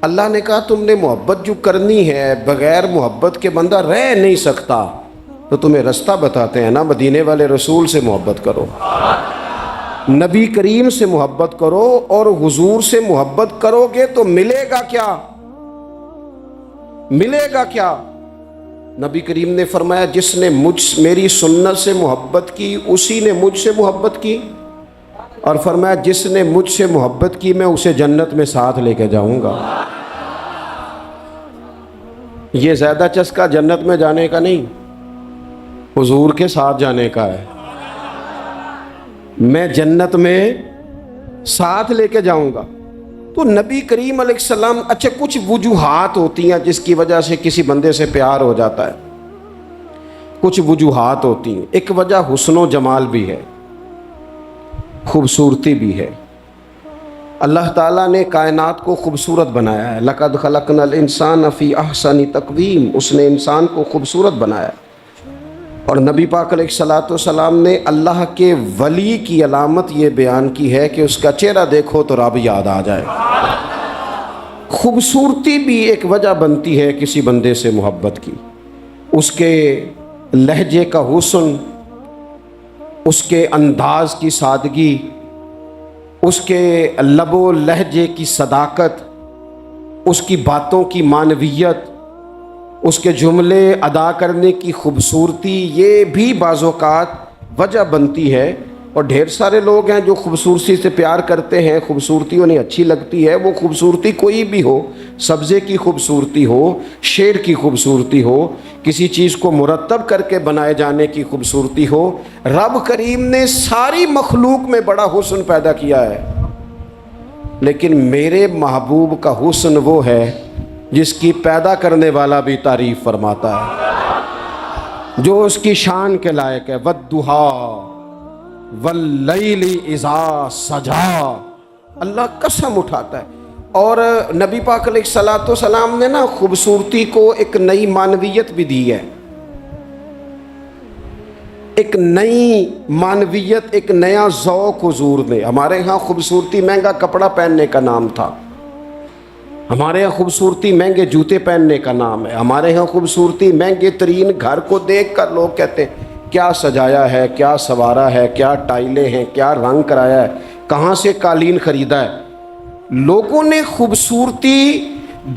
اللہ نے کہا تم نے محبت جو کرنی ہے، بغیر محبت کے بندہ رہ نہیں سکتا، تو تمہیں رستہ بتاتے ہیں نا، مدینے والے رسول سے محبت کرو، نبی کریم سے محبت کرو، اور حضور سے محبت کرو گے تو ملے گا کیا؟ ملے گا کیا؟ نبی کریم نے فرمایا جس نے میری سنت سے محبت کی اسی نے مجھ سے محبت کی، اور فرمایا جس نے مجھ سے محبت کی میں اسے جنت میں ساتھ لے کے جاؤں گا۔ یہ زیادہ چسکا جنت میں جانے کا نہیں، حضور کے ساتھ جانے کا ہے۔ میں جنت میں ساتھ لے کے جاؤں گا۔ تو نبی کریم علیہ السلام، اچھا کچھ وجوہات ہوتی ہیں جس کی وجہ سے کسی بندے سے پیار ہو جاتا ہے، کچھ وجوہات ہوتی ہیں۔ ایک وجہ حسن و جمال بھی ہے، خوبصورتی بھی ہے۔ اللہ تعالیٰ نے کائنات کو خوبصورت بنایا ہے، لَقَدْ خَلَقْنَا الْإِنسَانَ فِي أَحْسَنِ تَقْوِيمٍ، اس نے انسان کو خوبصورت بنایا۔ اور نبی پاک علیہ السلام نے اللہ کے ولی کی علامت یہ بیان کی ہے کہ اس کا چہرہ دیکھو تو رب یاد آ جائے۔ خوبصورتی بھی ایک وجہ بنتی ہے کسی بندے سے محبت کی، اس کے لہجے کا حسن، اس کے انداز کی سادگی، اس کے لب و لہجے کی صداقت، اس کی باتوں کی معنویت، اس کے جملے ادا کرنے کی خوبصورتی، یہ بھی بعض اوقات وجہ بنتی ہے۔ اور ڈھیر سارے لوگ ہیں جو خوبصورتی سے پیار کرتے ہیں، خوبصورتی انہیں اچھی لگتی ہے، وہ خوبصورتی کوئی بھی ہو، سبزے کی خوبصورتی ہو، شیر کی خوبصورتی ہو، کسی چیز کو مرتب کر کے بنائے جانے کی خوبصورتی ہو۔ رب کریم نے ساری مخلوق میں بڑا حسن پیدا کیا ہے، لیکن میرے محبوب کا حسن وہ ہے جس کی پیدا کرنے والا بھی تعریف فرماتا ہے، جو اس کی شان کے لائق ہے۔ وَالضُّحَىٰ وَاللَّيْلِ إِذَا سَجَىٰ، اللہ قسم اٹھاتا ہے۔ اور نبی پاک علیہ السلام نے نا خوبصورتی کو ایک نئی معنویت بھی دی ہے، ایک نئی معنویت، ایک نیا ذوق حضور نے۔ ہمارے ہاں خوبصورتی مہنگا کپڑا پہننے کا نام تھا، ہمارے یہاں خوبصورتی مہنگے جوتے پہننے کا نام ہے، ہمارے یہاں خوبصورتی مہنگے ترین گھر کو دیکھ کر لوگ کہتے ہیں کیا سجایا ہے، کیا سوارا ہے، کیا ٹائلیں ہیں، کیا رنگ کرایا ہے، کہاں سے قالین خریدا ہے۔ لوگوں نے خوبصورتی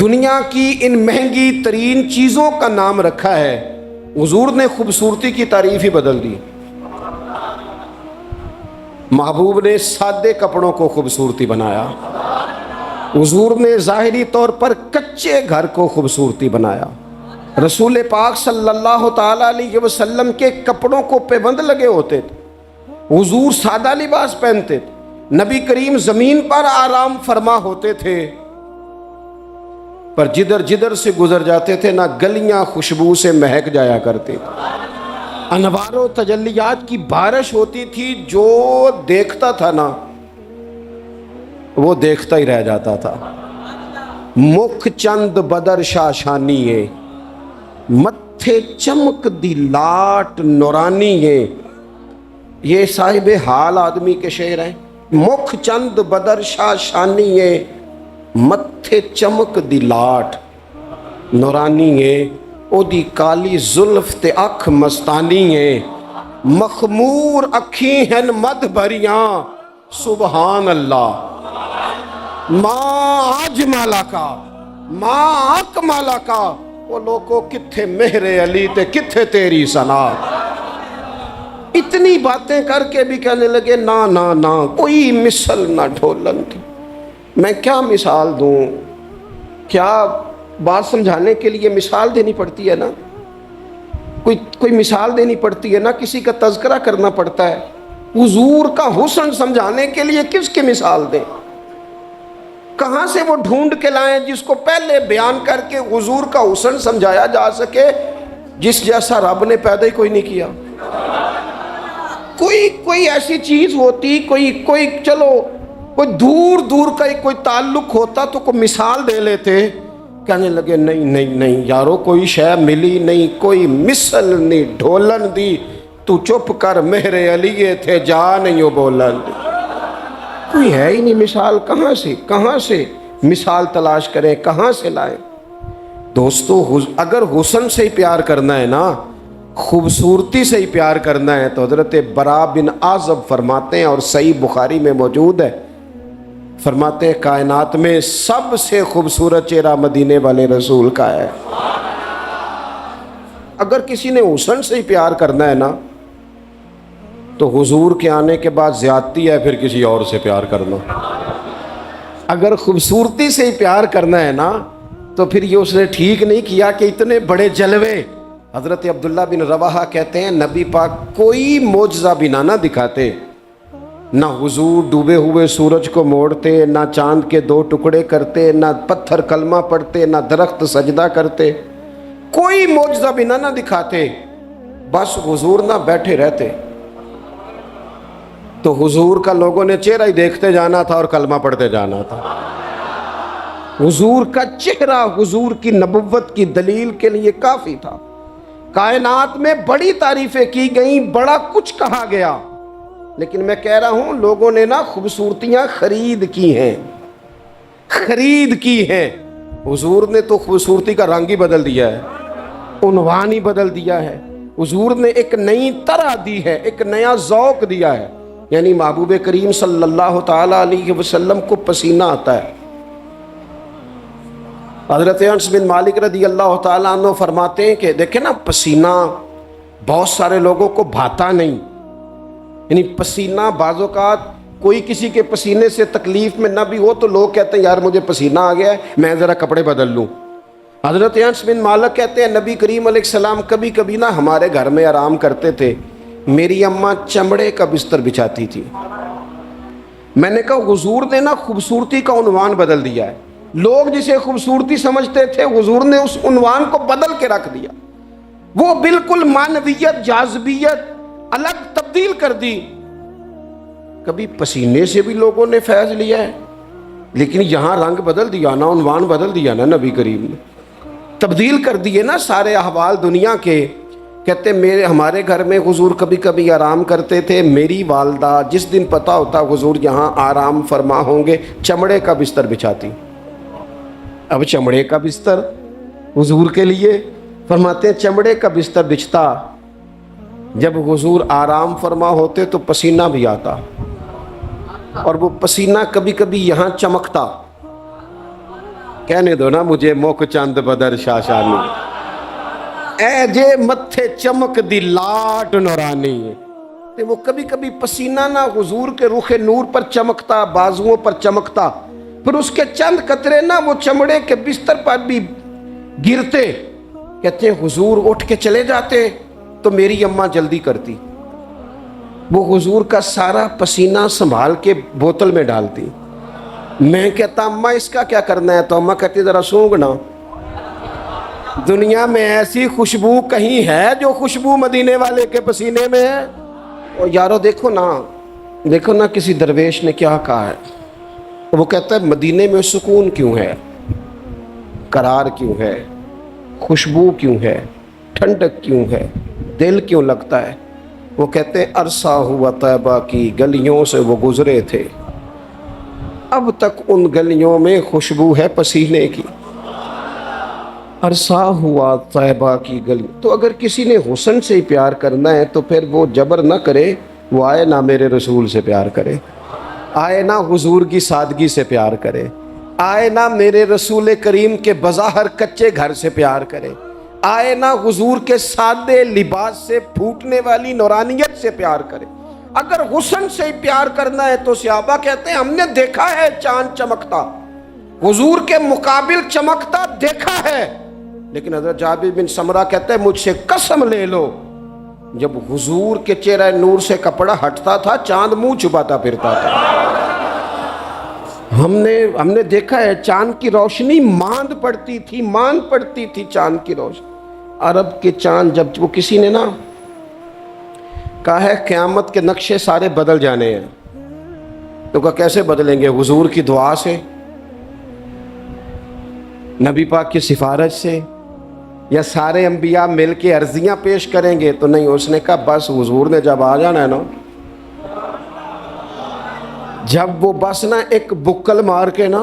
دنیا کی ان مہنگی ترین چیزوں کا نام رکھا ہے، حضور نے خوبصورتی کی تعریف ہی بدل دی۔ محبوب نے سادے کپڑوں کو خوبصورتی بنایا، حضور نے ظاہری طور پر کچے گھر کو خوبصورتی بنایا۔ رسول پاک صلی اللہ تعالیٰ علیہ وسلم کے کپڑوں کو پابند لگے ہوتے تھے، حضور سادہ لباس پہنتے تھے، نبی کریم زمین پر آرام فرما ہوتے تھے، پر جدھر جدھر سے گزر جاتے تھے نہ گلیاں خوشبو سے مہک جایا کرتے تھے، انوار و تجلیات کی بارش ہوتی تھی، جو دیکھتا تھا نا وہ دیکھتا ہی رہ جاتا تھا۔ مکھ چند بدر شاشانی ہے، متھے چمک دی لاٹ نورانی ہے، یہ صاحب حال آدمی کے شعر ہیں۔ مکھ چند بدر شاشانی ہے، متھے چمک دی لاٹ نورانی ہے، او دی کالی زلف تے اکھ مستانی ہے، مخمور اکھی ہن مد بھریاں، سبحان اللہ۔ ماں اجمالا کا، ماں اکمالا کا، وہ لوگوں کتھے مہر علی تے کتھے تیری ثنا۔ اتنی باتیں کر کے بھی کہنے لگے نا نا نا، کوئی مثل نہ ڈھولن کی۔ میں کیا مثال دوں؟ کیا بات سمجھانے کے لیے مثال دینی پڑتی ہے نا، کوئی مثال دینی پڑتی ہے نا، کسی کا تذکرہ کرنا پڑتا ہے۔ حضور کا حسن سمجھانے کے لیے کس کی مثال دیں؟ کہاں سے وہ ڈھونڈ کے لائیں جس کو پہلے بیان کر کے حضور کا حسن سمجھایا جا سکے، جس جیسا رب نے پیدا ہی کوئی نہیں کیا۔ کوئی ایسی چیز ہوتی، کوئی چلو کوئی دور دور کا کوئی تعلق ہوتا تو کوئی مثال دے لیتے۔ کہنے لگے نہیں نہیں نہیں یارو، کوئی شے ملی نہیں، کوئی مثل نہیں ڈھولن دی، تو چپ کر مہر علی تھے جا نہیں ہو بولن دی۔ کوئی ہے ہی نہیں مثال، کہاں سے مثال تلاش کریں, کہاں سے لائیں؟ دوستو اگر حسن سے ہی پیار کرنا ہے نا, خوبصورتی سے ہی پیار کرنا ہے, تو حضرت برا بن عازب فرماتے ہیں, اور صحیح بخاری میں موجود ہے, فرماتے ہیں کائنات میں سب سے خوبصورت چہرہ مدینے والے رسول کا ہے. اگر کسی نے حسن سے ہی پیار کرنا ہے نا, تو حضور کے آنے کے بعد زیادتی ہے پھر کسی اور سے پیار کرنا. اگر خوبصورتی سے ہی پیار کرنا ہے نا, تو پھر یہ اس نے ٹھیک نہیں کیا کہ اتنے بڑے جلوے. حضرت عبداللہ بن رواحہ کہتے ہیں نبی پاک کوئی معجزہ بھی نہ دکھاتے, نہ حضور ڈوبے ہوئے سورج کو موڑتے, نہ چاند کے 2 ٹکڑے کرتے, نہ پتھر کلمہ پڑھتے, نہ درخت سجدہ کرتے, کوئی معجزہ بھی نہ دکھاتے, بس حضور نہ بیٹھے رہتے. تو حضور کا لوگوں نے چہرہ ہی دیکھتے جانا تھا اور کلمہ پڑھتے جانا تھا. حضور کا چہرہ حضور کی نبوت کی دلیل کے لیے کافی تھا. کائنات میں بڑی تعریفیں کی گئیں, بڑا کچھ کہا گیا, لیکن میں کہہ رہا ہوں لوگوں نے نا خوبصورتیاں خرید کی ہیں, خرید کی ہیں. حضور نے تو خوبصورتی کا رنگ ہی بدل دیا ہے, عنوان ہی بدل دیا ہے. حضور نے ایک نئی طرح دی ہے, ایک نیا ذوق دیا ہے. یعنی محبوب کریم صلی اللہ تعالیٰ علیہ وسلم کو پسینہ آتا ہے. حضرت انس بن مالک رضی اللہ تعالیٰ عنہ فرماتے ہیں کہ دیکھیں نا, پسینہ بہت سارے لوگوں کو بھاتا نہیں. یعنی پسینہ بعض اوقات کوئی کسی کے پسینے سے تکلیف میں نہ بھی ہو تو لوگ کہتے ہیں یار مجھے پسینہ آ گیا ہے, میں ذرا کپڑے بدل لوں. حضرت انس بن مالک کہتے ہیں نبی کریم علیہ السلام کبھی کبھی نا ہمارے گھر میں آرام کرتے تھے, میری اماں چمڑے کا بستر بچھاتی تھی. میں نے کہا حضور نے نا خوبصورتی کا عنوان بدل دیا ہے. لوگ جسے خوبصورتی سمجھتے تھے, حضور نے اس عنوان کو بدل کے رکھ دیا. وہ بالکل معنویت, جاذبیت الگ تبدیل کر دی. کبھی پسینے سے بھی لوگوں نے فیض لیا ہے, لیکن یہاں رنگ بدل دیا نا, عنوان بدل دیا نا, نبی کریم نے تبدیل کر دیے نا سارے احوال دنیا کے. کہتے ہمارے گھر میں حضور کبھی کبھی آرام کرتے تھے, میری والدہ جس دن پتہ ہوتا حضور یہاں آرام فرما ہوں گے, چمڑے کا بستر بچھاتی. اب چمڑے کا بستر حضور کے لیے, فرماتے ہیں چمڑے کا بستر بچھتا, جب حضور آرام فرما ہوتے تو پسینہ بھی آتا, اور وہ پسینہ کبھی کبھی یہاں چمکتا. کہنے دو نا مجھے موک چند بدر شاشانی, اے جے متھے چمک دی لاٹ نورانی. وہ کبھی کبھی پسینہ نہ حضور کے رخ نور پر چمکتا, بازوؤں پر چمکتا, پھر اس کے چند قطرے نہ وہ چمڑے کے بستر پر بھی گرتے. کہتے ہیں حضور اٹھ کے چلے جاتے تو میری اماں جلدی کرتی, وہ حضور کا سارا پسینہ سنبھال کے بوتل میں ڈالتی. میں کہتا اماں اس کا کیا کرنا ہے, تو اماں کہتی ذرا سونگنا, دنیا میں ایسی خوشبو کہیں ہے جو خوشبو مدینے والے کے پسینے میں ہے. اور یارو دیکھو نا کسی درویش نے کیا کہا ہے, وہ کہتا ہے مدینے میں سکون کیوں ہے, قرار کیوں ہے, خوشبو کیوں ہے, ٹھنڈک کیوں ہے, دل کیوں لگتا ہے. وہ کہتے ہیں عرصہ ہوا طیبہ کی گلیوں سے وہ گزرے تھے, اب تک ان گلیوں میں خوشبو ہے پسینے کی. عرصہ ہوا طیبہ کی گلی. تو اگر کسی نے حسن سے ہی پیار کرنا ہے تو پھر وہ جبر نہ کرے, وہ آئے نہ میرے رسول سے پیار کرے, آئے نہ حضور کی سادگی سے پیار کرے, آئے نہ میرے رسول کریم کے بظاہر کچے گھر سے پیار کرے, آئے نہ حضور کے سادے لباس سے پھوٹنے والی نورانیت سے پیار کرے. اگر حسن سے ہی پیار کرنا ہے تو صحابہ کہتے ہیں ہم نے دیکھا ہے چاند چمکتا, حضور کے مقابل چمکتا دیکھا ہے. لیکن حضرت جابر بن سمرہ کہتے ہیں مجھ سے قسم لے لو, جب حضور کے چہرہ نور سے کپڑا ہٹتا تھا چاند منہ چھپاتا پھرتا تھا. ہم نے دیکھا ہے چاند کی روشنی ماند پڑتی تھی چاند کی روشنی. عرب کے چاند جب وہ کسی نے نا کہا ہے قیامت کے نقشے سارے بدل جانے ہیں, تو کہا کیسے بدلیں گے, حضور کی دعا سے, نبی پاک کی سفارش سے, یا سارے انبیاء مل کے عرضیاں پیش کریں گے. تو نہیں, اس نے کہا بس حضور نے جب آ جانا ہے نا, جب وہ بس نا ایک بکل مار کے نا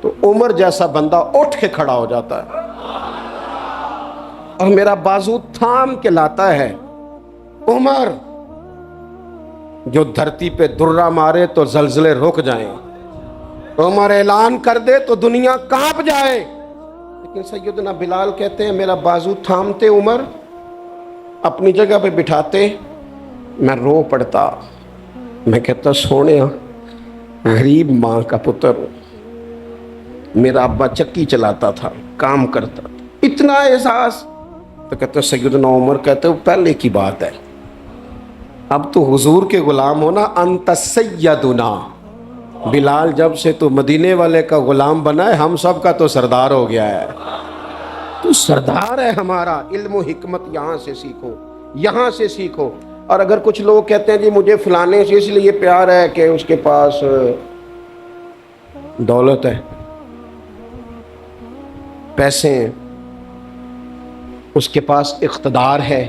تو عمر جیسا بندہ اٹھ کے کھڑا ہو جاتا ہے اور میرا بازو تھام کے لاتا ہے، عمر جو دھرتی پہ درہ مارے تو زلزلے رک جائیں، عمر اعلان کر دے تو دنیا کانپ جائے۔ لیکن سیدنا بلال کہتے ہیں میرا بازو تھامتے عمر، اپنی جگہ پہ بٹھاتے، میں رو پڑتا، میں کہتا سونے غریب ماں کا پتر ہوں، میرا ابا چکی چلاتا تھا، کام کرتا تھا، اتنا احساس۔ تو کہتے سیدنا عمر کہتے وہ پہلے کی بات ہے، اب تو حضور کے غلام ہونا، انت سیدنا بلال، جب سے تو مدینے والے کا غلام بنا ہے ہم سب کا تو سردار ہو گیا ہے، تو سردار ہے ہمارا۔ علم و حکمت یہاں سے سیکھو، یہاں سے سیکھو۔ اور اگر کچھ لوگ کہتے ہیں جی مجھے فلانے سے اس لیے پیار ہے کہ اس کے پاس دولت ہے، پیسے ہیں، اس کے پاس اقتدار ہے،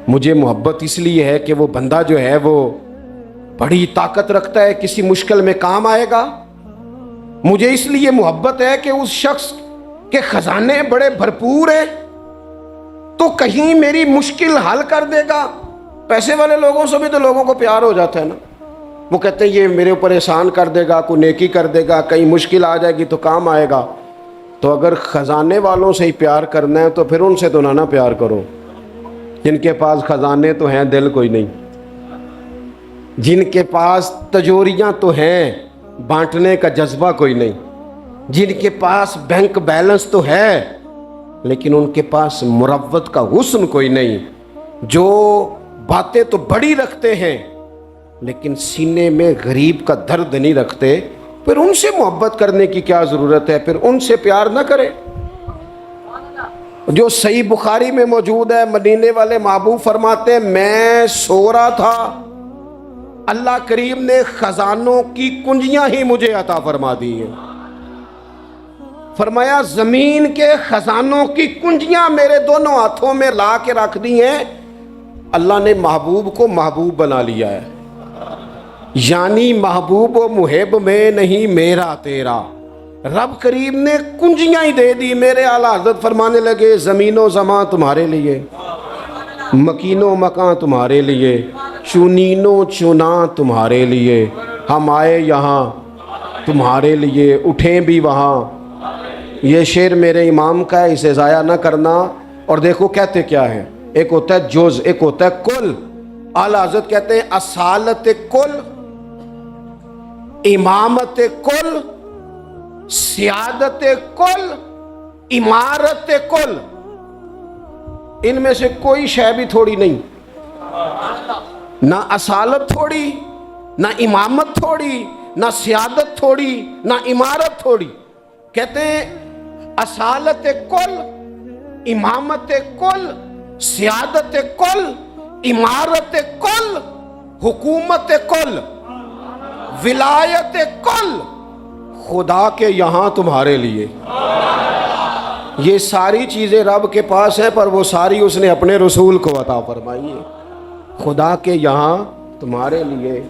مجھے محبت اس لیے ہے کہ وہ بندہ جو ہے وہ بڑی طاقت رکھتا ہے، کسی مشکل میں کام آئے گا، مجھے اس لیے محبت ہے کہ اس شخص کے خزانے بڑے بھرپور ہیں تو کہیں میری مشکل حل کر دے گا۔ پیسے والے لوگوں سے بھی تو لوگوں کو پیار ہو جاتا ہے نا، وہ کہتے ہیں یہ میرے اوپر احسان کر دے گا، کوئی نیکی کر دے گا، کہیں مشکل آ جائے گی تو کام آئے گا۔ تو اگر خزانے والوں سے ہی پیار کرنا ہے تو پھر ان سے تو نہ پیار کرو، جن کے پاس خزانے تو ہیں دل کوئی نہیں، جن کے پاس تجوریاں تو ہیں بانٹنے کا جذبہ کوئی نہیں، جن کے پاس بینک بیلنس تو ہے لیکن ان کے پاس مروت کا حسن کوئی نہیں، جو باتیں تو بڑی رکھتے ہیں لیکن سینے میں غریب کا درد نہیں رکھتے، پھر ان سے محبت کرنے کی کیا ضرورت ہے، پھر ان سے پیار نہ کرے۔ جو صحیح بخاری میں موجود ہے، مدینے والے محبوب فرماتے ہیں میں سو رہا تھا، اللہ کریم نے خزانوں کی کنجیاں ہی مجھے عطا فرما دی ہیں، فرمایا زمین کے خزانوں کی کنجیاں میرے دونوں ہاتھوں میں لا کے رکھ دی ہیں، اللہ نے محبوب کو محبوب بنا لیا ہے، یعنی محبوب و محب میں نہیں میرا تیرا، رب کریم نے کنجیاں ہی دے دی۔ میرے اعلیٰ حضرت فرمانے لگے زمین و زمان تمہارے لیے، مکین و مکان تمہارے لیے، چنین و چنا تمہارے لیے، ہم آئے یہاں تمہارے لیے، اٹھیں بھی وہاں۔ یہ شعر میرے امام کا ہے، اسے ضائع نہ کرنا۔ اور دیکھو کہتے کیا ہے، ایک ہوتا ہے جز، ایک ہوتا ہے کل۔ اعلیٰ حضرت کہتے ہیں اصالت کل، امامت کل، سیادت کل، امارت کل، ان میں سے کوئی شے بھی تھوڑی نہیں، نہ اصالت تھوڑی، نہ امامت تھوڑی، نہ سیادت تھوڑی، نہ امارت تھوڑی۔ کہتے ہیں اصالت کل، امامت کل، سیادت کل، امارت کل، حکومت کل، ولایت کل، خدا کے یہاں تمہارے لیے۔ یہ ساری چیزیں رب کے پاس ہے پر وہ ساری اس نے اپنے رسول کو عطا فرمائی ہے، خدا کے یہاں تمہارے لیے۔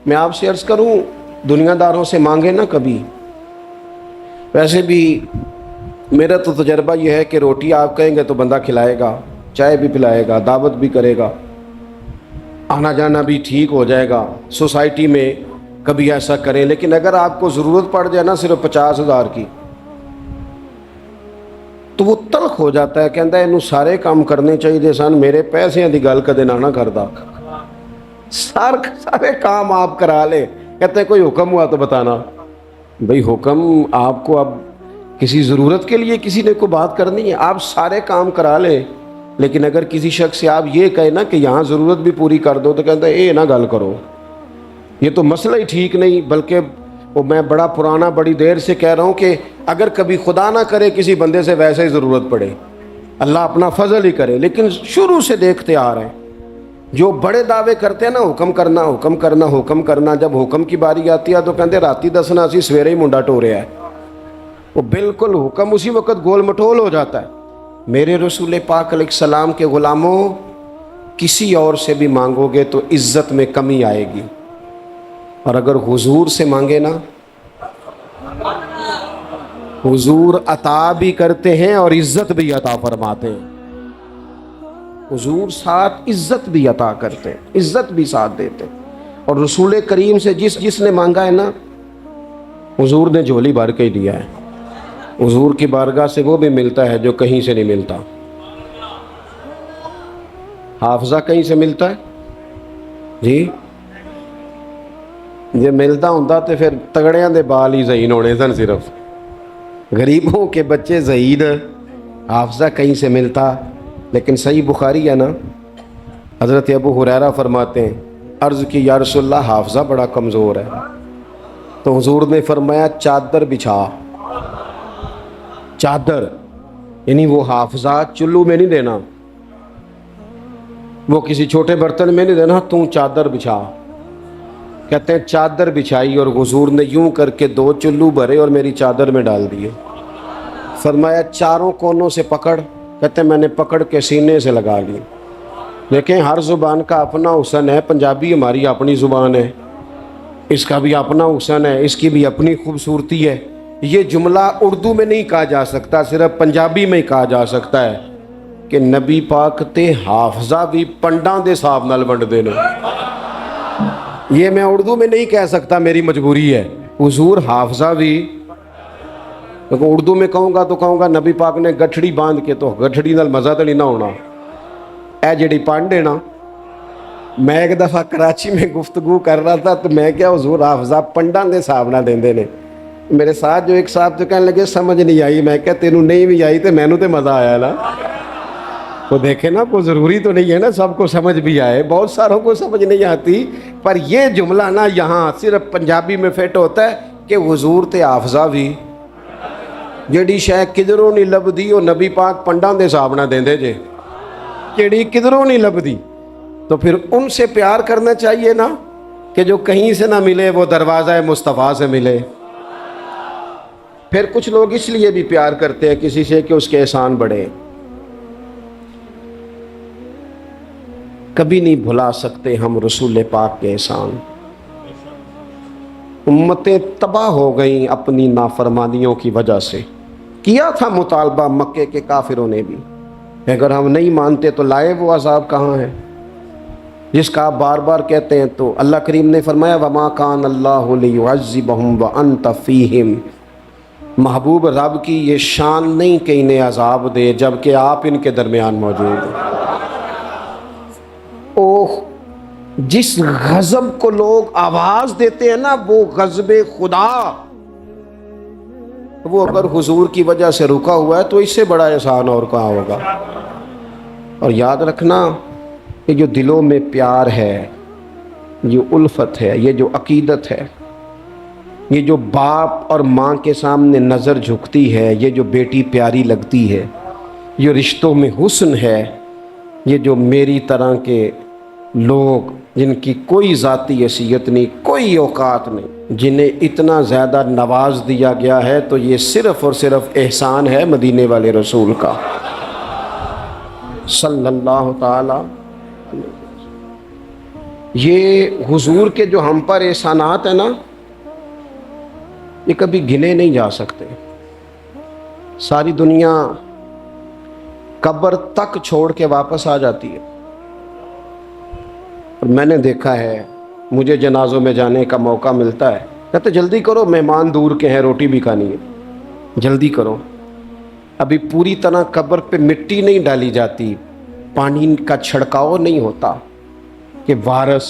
میں آپ سے عرض کروں دنیا داروں سے مانگے نہ کبھی۔ ویسے بھی میرا تو تجربہ یہ ہے کہ روٹی آپ کہیں گے تو بندہ کھلائے گا، چائے بھی پلائے گا، دعوت بھی کرے گا، آنا جانا بھی ٹھیک ہو جائے گا، سوسائٹی میں کبھی ایسا کریں۔ لیکن اگر آپ کو ضرورت پڑ جائے نا صرف 50,000 کی تو وہ تلخ ہو جاتا ہے، کہتا ہے انہوں سارے کام کرنے چاہیے سن، میرے پیسے دی گل کدے نہ کردا، سارے کام آپ کرا لے۔ کہتے ہیں کوئی حکم ہوا تو بتانا۔ بھئی حکم آپ کو اب کسی ضرورت کے لیے کسی نے کوئی بات کرنی ہے، آپ سارے کام کرا لیں، لیکن اگر کسی شخص سے آپ یہ کہیں نا کہ یہاں ضرورت بھی پوری کر دو تو کہتا ہے اے نہ گل کرو، یہ تو مسئلہ ہی ٹھیک نہیں۔ بلکہ وہ میں بڑا پرانا بڑی دیر سے کہہ رہا ہوں کہ اگر کبھی خدا نہ کرے کسی بندے سے ویسے ہی ضرورت پڑے، اللہ اپنا فضل ہی کرے، لیکن شروع سے دیکھتے آ رہے ہیں جو بڑے دعوے کرتے ہیں نا حکم کرنا حکم کرنا حکم کرنا، جب حکم کی باری آتی ہے تو کہتے راتی دسنا اسی سویرے ہی منڈا ٹوریا ہے، وہ بالکل حکم اسی وقت گول مٹول ہو جاتا ہے۔ میرے رسول پاک علیہ السلام کے غلاموں، کسی اور سے بھی مانگو گے تو عزت میں کمی آئے گی، اور اگر حضور سے مانگے نا حضور عطا بھی کرتے ہیں اور عزت بھی عطا فرماتے ہیں. حضور ساتھ عزت بھی عطا کرتے ہیں، عزت بھی ساتھ دیتے ہیں. اور رسول کریم سے جس نے مانگا ہے نا، حضور نے جھولی بھر کے ہی دیا ہے. حضور کی بارگاہ سے وہ بھی ملتا ہے جو کہیں سے نہیں ملتا. حافظہ کہیں سے ملتا ہے جی؟ جے ملتا ہوتا تو پھر تگڑیاں دے بال ہی ذہین ہونے سن، صرف غریبوں کے بچے ذہین. حافظہ کہیں سے ملتا. لیکن صحیح بخاری ہے نا، حضرت ابو ہریرہ فرماتے ہیں، عرض کی یا رسول اللہ حافظہ بڑا کمزور ہے. تو حضور نے فرمایا چادر بچھا. چادر یعنی وہ حافظہ چلو میں نہیں دینا، وہ کسی چھوٹے برتن میں نہیں دینا، تو چادر بچھا. کہتے ہیں چادر بچھائی اور حضور نے یوں کر کے 2 چلو بھرے اور میری چادر میں ڈال دیے. فرمایا چاروں کونوں سے پکڑ. کہتے ہیں میں نے پکڑ کے سینے سے لگا لی. دیکھیں ہر زبان کا اپنا حسن ہے. پنجابی ہماری اپنی زبان ہے، اس کا بھی اپنا حسن ہے، اس کی بھی اپنی خوبصورتی ہے. یہ جملہ اردو میں نہیں کہا جا سکتا، صرف پنجابی میں ہی کہا جا سکتا ہے کہ نبی پاک تے حافظہ بھی پنڈاں دے صاحب نال ونڈ دینا. یہ میں اردو میں نہیں کہہ سکتا، میری مجبوری ہے. حضور حافظہ بھی، اردو میں کہوں گا تو کہوں گا نبی پاک نے گٹھڑی باندھ کے، تو گٹھڑی نال مزہ تو نہیں نہ ہونا. اے جڑی پانڈ ہے نا، میں ایک دفعہ کراچی میں گفتگو کر رہا تھا تو میں کیا حضور حافظہ پنڈاں دے صاحب نہ دیندے نے. میرے ساتھ جو ایک صاحب تو کہنے لگے سمجھ نہیں آئی. میں کہا تینوں نہیں بھی آئی تو مینوں تے مزہ آیا نا. تو دیکھیں نا، کوئی ضروری تو نہیں ہے نا سب کو سمجھ بھی آئے. بہت ساروں کو سمجھ نہیں آتی، پر یہ جملہ نا یہاں صرف پنجابی میں فٹ ہوتا ہے کہ حضور تے حافظہ بھی جڑی شے کدھروں نہیں لبدی وہ نبی پاک پنڈاں دے صاحب نہ دیندے جے. جڑی کدھروں نہیں لبدی تو پھر ان سے پیار کرنا چاہیے نا، کہ جو کہیں سے نہ ملے وہ دروازہ مصطفیٰ سے ملے. پھر کچھ لوگ اس لیے بھی پیار کرتے ہیں کسی سے کہ اس کے احسان بڑھے. کبھی نہیں بھلا سکتے ہم رسول پاک کے احسان. امتیں تباہ ہو گئیں اپنی نافرمانیوں کی وجہ سے. کیا تھا مطالبہ مکے کے کافروں نے بھی، اگر ہم نہیں مانتے تو لائے وہ عذاب کہاں ہے جس کا آپ بار بار کہتے ہیں. تو اللہ کریم نے فرمایا وما کان اللہ لیعذبہم وانت فیہم. محبوب رب کی یہ شان نہیں کہ انہیں عذاب دے جبکہ آپ ان کے درمیان موجود ہیں. اوہ، جس غضب کو لوگ آواز دیتے ہیں نا وہ غضب خدا، وہ اگر حضور کی وجہ سے رکا ہوا ہے تو اس سے بڑا احسان اور کہاں ہوگا. اور یاد رکھنا یہ جو دلوں میں پیار ہے، یہ الفت ہے، یہ جو عقیدت ہے، یہ جو باپ اور ماں کے سامنے نظر جھکتی ہے، یہ جو بیٹی پیاری لگتی ہے، یہ رشتوں میں حسن ہے، یہ جو میری طرح کے لوگ جن کی کوئی ذاتی حیثیت نہیں، کوئی اوقات نہیں، جنہیں اتنا زیادہ نواز دیا گیا ہے، تو یہ صرف اور صرف احسان ہے مدینے والے رسول کا صلی اللہ تعالی. یہ حضور کے جو ہم پر احسانات ہیں نا، یہ کبھی گنے نہیں جا سکتے. ساری دنیا قبر تک چھوڑ کے واپس آ جاتی ہے. اور میں نے دیکھا ہے، مجھے جنازوں میں جانے کا موقع ملتا ہے، کہتے جلدی کرو مہمان دور کے ہیں، روٹی بھی کھانی ہے، جلدی کرو. ابھی پوری طرح قبر پہ مٹی نہیں ڈالی جاتی، پانی کا چھڑکاؤ نہیں ہوتا کہ وارث.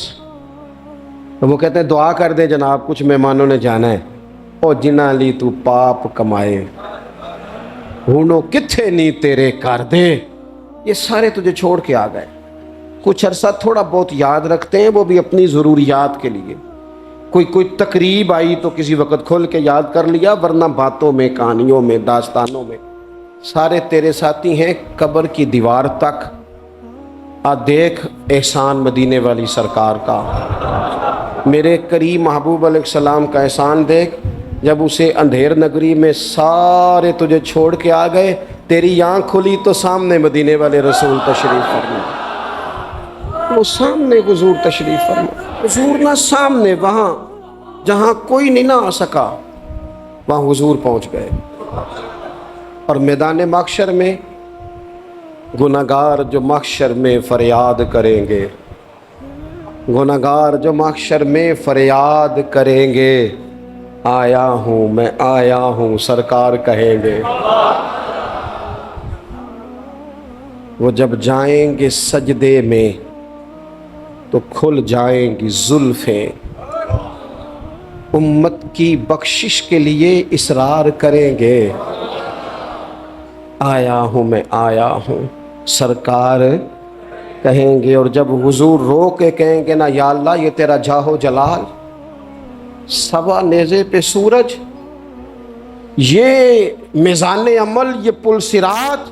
وہ کہتے ہیں دعا کر دے جناب، کچھ مہمانوں نے جانا ہے. او جنہ لی تو پاپ کمائے ہونو کتھے نہیں تیرے کر دے. یہ سارے تجھے چھوڑ کے آ گئے. کچھ عرصہ تھوڑا بہت یاد رکھتے ہیں، وہ بھی اپنی ضروریات کے لیے. کوئی تقریب آئی تو کسی وقت کھول کے یاد کر لیا، ورنہ باتوں میں، کہانیوں میں، داستانوں میں سارے تیرے ساتھی ہیں قبر کی دیوار تک. دیکھ احسان مدینے والی سرکار کا، میرے کریم محبوب علیہ السلام کا احسان دیکھ. جب اسے اندھیر نگری میں سارے تجھے چھوڑ کے آ گئے، تیری آنکھ کھلی تو سامنے مدینے والے رسول تشریف فرما. وہ سامنے حضور تشریف فرما. حضور نہ سامنے، وہاں جہاں کوئی نہیں نہ آ سکا وہاں حضور پہنچ گئے. اور میدان محشر میں گناہگار جو محشر میں فریاد کریں گے، گناہگار جو محشر میں فریاد کریں گے، آیا ہوں میں آیا ہوں سرکار کہیں گے۔ وہ جب جائیں گے سجدے میں تو کھل جائیں گی زلفیں، امت کی بخشش کے لیے اصرار کریں گے، آیا ہوں میں آیا ہوں سرکار کہیں گے۔ اور جب حضور رو کے کہیں گے نا، یا اللہ یہ تیرا جاہ و جلال، سوا نیزے پہ سورج، یہ میزان عمل، یہ پل صراط،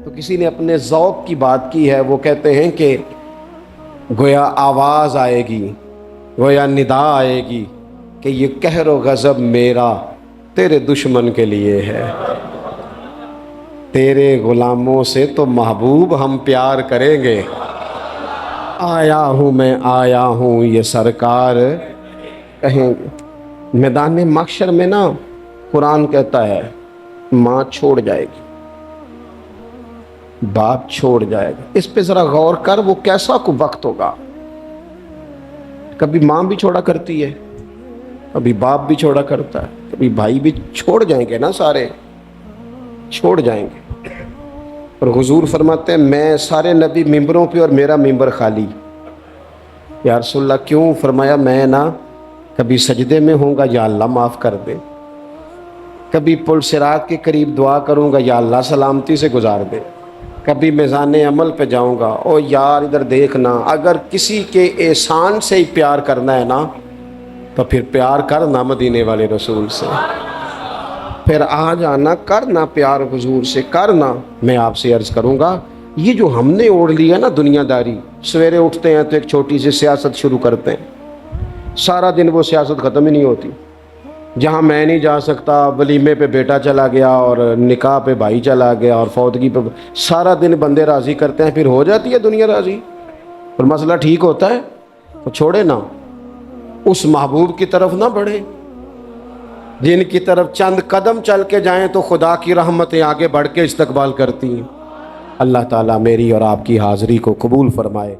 تو کسی نے اپنے ذوق کی بات کی ہے، وہ کہتے ہیں کہ گویا آواز آئے گی، گویا ندا آئے گی کہ یہ قہر و غضب میرا تیرے دشمن کے لیے ہے، تیرے غلاموں سے تو محبوب ہم پیار کریں گے، آیا ہوں میں آیا ہوں یہ سرکار کہیں گے۔ میدان محشر میں نا قرآن کہتا ہے ماں چھوڑ جائے گی، باپ چھوڑ جائے گا۔ اس پہ ذرا غور کر، وہ کیسا کو وقت ہوگا۔ کبھی ماں بھی چھوڑا کرتی ہے، کبھی باپ بھی چھوڑا کرتا ہے، کبھی بھائی بھی چھوڑ جائیں گے نا، سارے چھوڑ جائیں گے۔ اور حضور فرماتے ہیں میں سارے نبی ممبروں پہ اور میرا ممبر خالی۔ یا رسول اللہ کیوں؟ فرمایا میں نا کبھی سجدے میں ہوں گا، یا اللہ معاف کر دے، کبھی پل صراط کے قریب دعا کروں گا، یا اللہ سلامتی سے گزار دے، کبھی میزان عمل پہ جاؤں گا، او یار ادھر دیکھنا، اگر کسی کے احسان سے ہی پیار کرنا ہے نا تو پھر پیار کرنا مدینے والے رسول سے، پھر آ جانا، کرنا پیار حضور سے کرنا۔ میں آپ سے عرض کروں گا، یہ جو ہم نے اوڑھ لیا نا دنیا داری، سویرے اٹھتے ہیں تو ایک چھوٹی سی سیاست شروع کرتے ہیں، سارا دن وہ سیاست ختم ہی نہیں ہوتی۔ جہاں میں نہیں جا سکتا، ولیمے پہ بیٹا چلا گیا، اور نکاح پہ بھائی چلا گیا، اور فوتگی پہ سارا دن بندے راضی کرتے ہیں، پھر ہو جاتی ہے دنیا راضی، اور مسئلہ ٹھیک ہوتا ہے تو چھوڑے نا، اس محبوب کی طرف نہ بڑھے جن کی طرف چند قدم چل کے جائیں تو خدا کی رحمتیں آگے بڑھ کے استقبال کرتی ہیں۔ اللہ تعالیٰ میری اور آپ کی حاضری کو قبول فرمائے۔